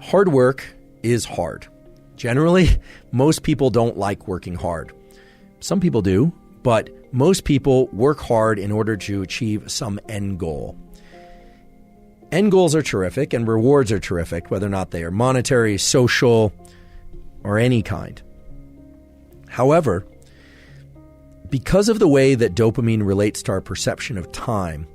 Hard work is hard. Generally, most people don't like working hard. Some people do, but most people work hard in order to achieve some end goal. End goals are terrific and rewards are terrific, whether or not they are monetary, social, or any kind. However, because of the way that dopamine relates to our perception of time,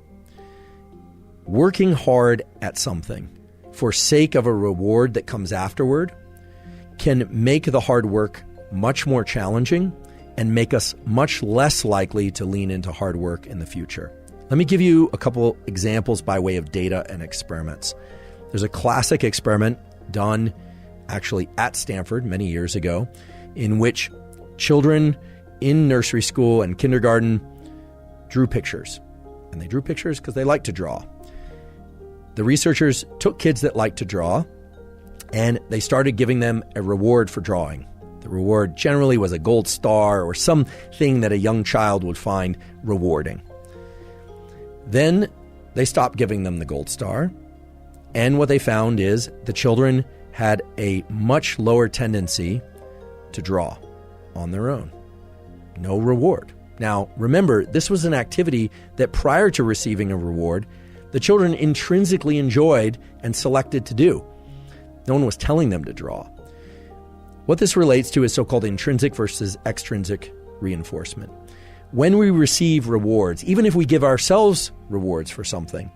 working hard at something for sake of a reward that comes afterward can make the hard work much more challenging and make us much less likely to lean into hard work in the future. Let me give you a couple examples by way of data and experiments. There's a classic experiment done actually at Stanford many years ago in which children in nursery school and kindergarten drew pictures. And they drew pictures because they like to draw. The researchers took kids that like to draw and they started giving them a reward for drawing. The reward generally was a gold star or something that a young child would find rewarding. Then they stopped giving them the gold star, and what they found is the children had a much lower tendency to draw on their own. No reward. Now, remember, this was an activity that prior to receiving a reward, the children intrinsically enjoyed and selected to do. No one was telling them to draw. What this relates to is so-called intrinsic versus extrinsic reinforcement. When we receive rewards, even if we give ourselves rewards for something,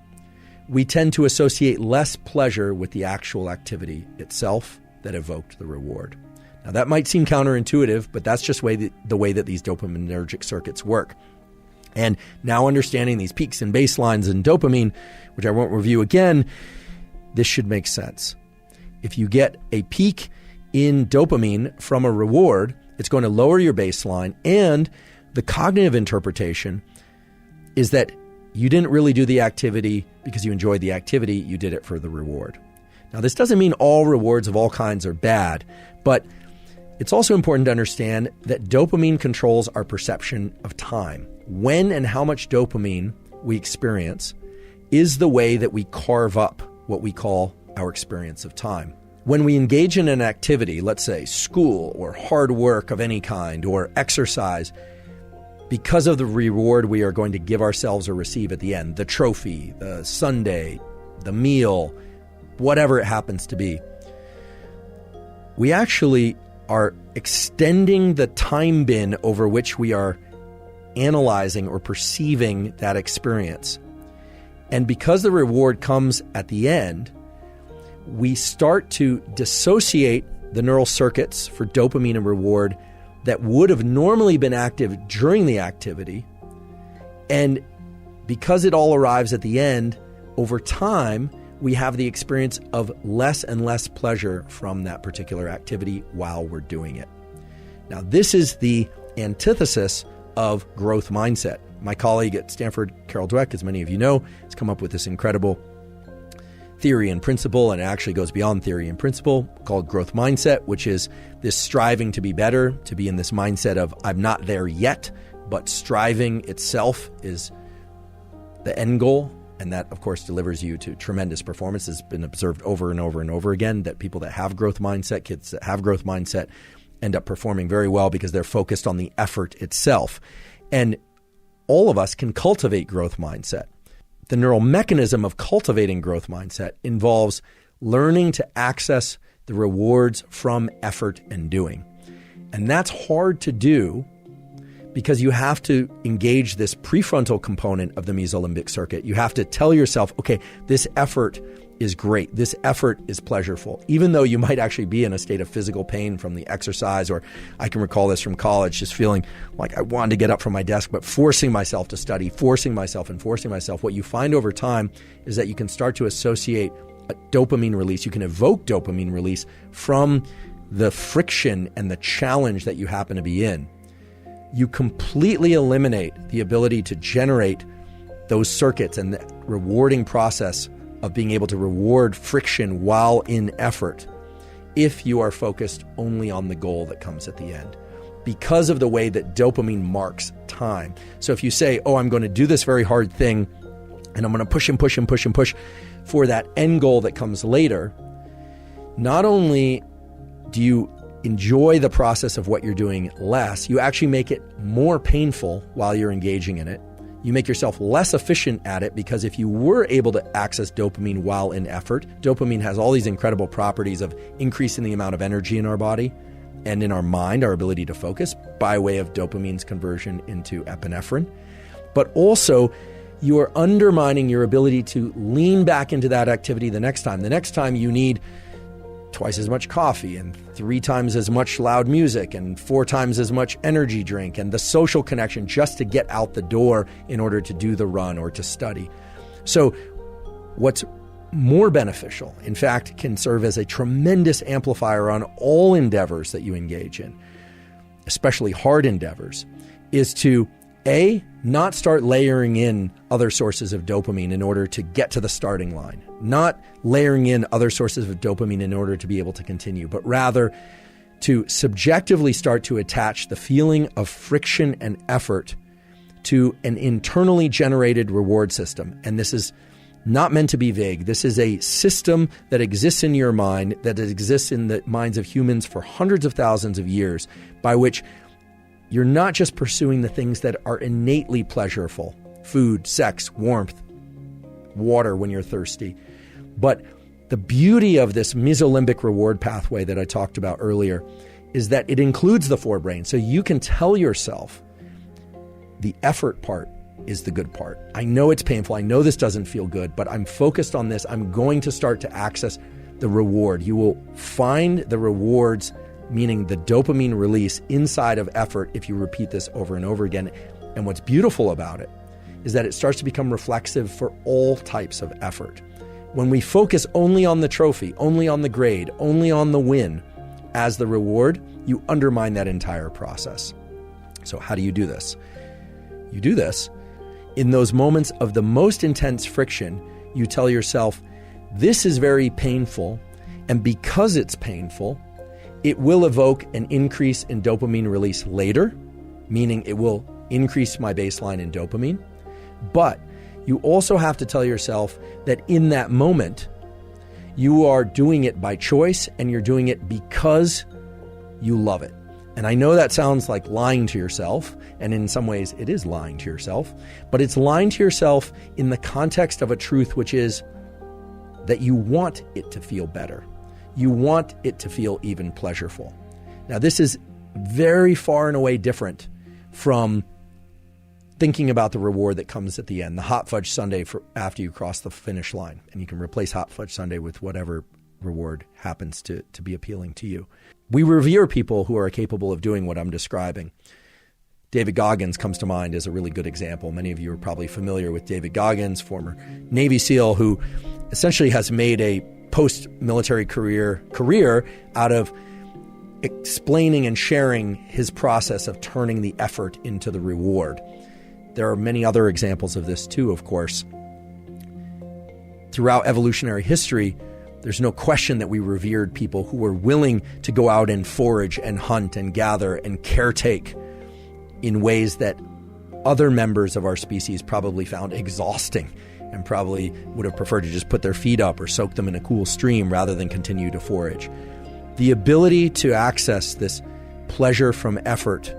we tend to associate less pleasure with the actual activity itself that evoked the reward. Now, that might seem counterintuitive, but that's just the way that these dopaminergic circuits work. And now understanding these peaks and baselines in dopamine, which I won't review again, this should make sense. If you get a peak in dopamine from a reward, it's going to lower your baseline, and the cognitive interpretation is that you didn't really do the activity because you enjoyed the activity, you did it for the reward. Now, this doesn't mean all rewards of all kinds are bad, but it's also important to understand that dopamine controls our perception of time. When and how much dopamine we experience is the way that we carve up what we call our experience of time. When we engage in an activity, let's say school or hard work of any kind or exercise, because of the reward we are going to give ourselves or receive at the end, the trophy, the sundae, the meal, whatever it happens to be, we actually are extending the time bin over which we are analyzing or perceiving that experience. And because the reward comes at the end, we start to dissociate the neural circuits for dopamine and reward that would have normally been active during the activity. And because it all arrives at the end, over time, we have the experience of less and less pleasure from that particular activity while we're doing it. Now, this is the antithesis of growth mindset. My colleague at Stanford, Carol Dweck, as many of you know, has come up with this incredible theory and principle, and it actually goes beyond theory and principle, called growth mindset, which is this striving to be better, to be in this mindset of I'm not there yet, but striving itself is the end goal. And that, of course, delivers you to tremendous performance. It's been observed over and over and over again that people that have growth mindset, kids that have growth mindset, end up performing very well because they're focused on the effort itself. And all of us can cultivate growth mindset. The neural mechanism of cultivating growth mindset involves learning to access the rewards from effort and doing. And that's hard to do because you have to engage this prefrontal component of the mesolimbic circuit. You have to tell yourself, okay, this effort is great. This effort is pleasurable, even though you might actually be in a state of physical pain from the exercise. Or I can recall this from college, just feeling like I wanted to get up from my desk, but forcing myself to study, forcing myself. What you find over time is that you can start to associate a dopamine release. You can evoke dopamine release from the friction and the challenge that you happen to be in. You completely eliminate the ability to generate those circuits and the rewarding process of being able to reward friction while in effort if you are focused only on the goal that comes at the end, because of the way that dopamine marks time. So if you say, oh, I'm going to do this very hard thing and I'm going to push for that end goal that comes later, not only do you enjoy the process of what you're doing less, you actually make it more painful while you're engaging in it. You make yourself less efficient at it, because if you were able to access dopamine while in effort, dopamine has all these incredible properties of increasing the amount of energy in our body and in our mind, our ability to focus by way of dopamine's conversion into epinephrine. But also, you are undermining your ability to lean back into that activity the next time. The next time you need twice as much coffee and 3 times as much loud music and 4 times as much energy drink and the social connection just to get out the door in order to do the run or to study. So what's more beneficial, in fact, can serve as a tremendous amplifier on all endeavors that you engage in, especially hard endeavors, is to not start layering in other sources of dopamine in order to get to the starting line, not layering in other sources of dopamine in order to be able to continue, but rather to subjectively start to attach the feeling of friction and effort to an internally generated reward system. And this is not meant to be vague. This is a system that exists in your mind, that exists in the minds of humans for hundreds of thousands of years, by which you're not just pursuing the things that are innately pleasurable, food, sex, warmth, water when you're thirsty, but the beauty of this mesolimbic reward pathway that I talked about earlier is that it includes the forebrain. So you can tell yourself the effort part is the good part. I know it's painful. I know this doesn't feel good, but I'm focused on this. I'm going to start to access the reward. You will find the rewards, meaning the dopamine release, inside of effort if you repeat this over and over again. And what's beautiful about it is that it starts to become reflexive for all types of effort. When we focus only on the trophy, only on the grade, only on the win as the reward, you undermine that entire process. So how do you do this? You do this in those moments of the most intense friction. You tell yourself, this is very painful, and because it's painful, it will evoke an increase in dopamine release later, meaning it will increase my baseline in dopamine. But you also have to tell yourself that in that moment, you are doing it by choice and you're doing it because you love it. And I know that sounds like lying to yourself, and in some ways it is lying to yourself, but it's lying to yourself in the context of a truth, which is that you want it to feel better. You want it to feel even pleasurable. Now, this is very far and away different from thinking about the reward that comes at the end, the hot fudge sundae for after you cross the finish line. And you can replace hot fudge sundae with whatever reward happens to be appealing to you. We revere people who are capable of doing what I'm describing. David Goggins comes to mind as a really good example. Many of you are probably familiar with David Goggins, former Navy SEAL, who essentially has made a post-military career out of explaining and sharing his process of turning the effort into the reward. There are many other examples of this too, of course. Throughout evolutionary history, there's no question that we revered people who were willing to go out and forage and hunt and gather and caretake in ways that other members of our species probably found exhausting and probably would have preferred to just put their feet up or soak them in a cool stream rather than continue to forage. The ability to access this pleasure from effort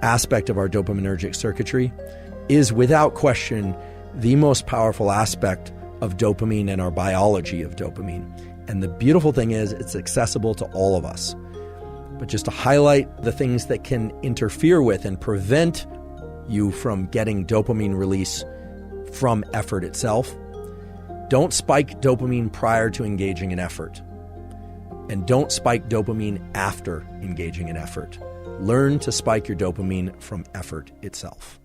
aspect of our dopaminergic circuitry is without question the most powerful aspect of dopamine and our biology of dopamine. And the beautiful thing is it's accessible to all of us. But just to highlight the things that can interfere with and prevent you from getting dopamine release from effort itself, don't spike dopamine prior to engaging in effort. And don't spike dopamine after engaging in effort. Learn to spike your dopamine from effort itself.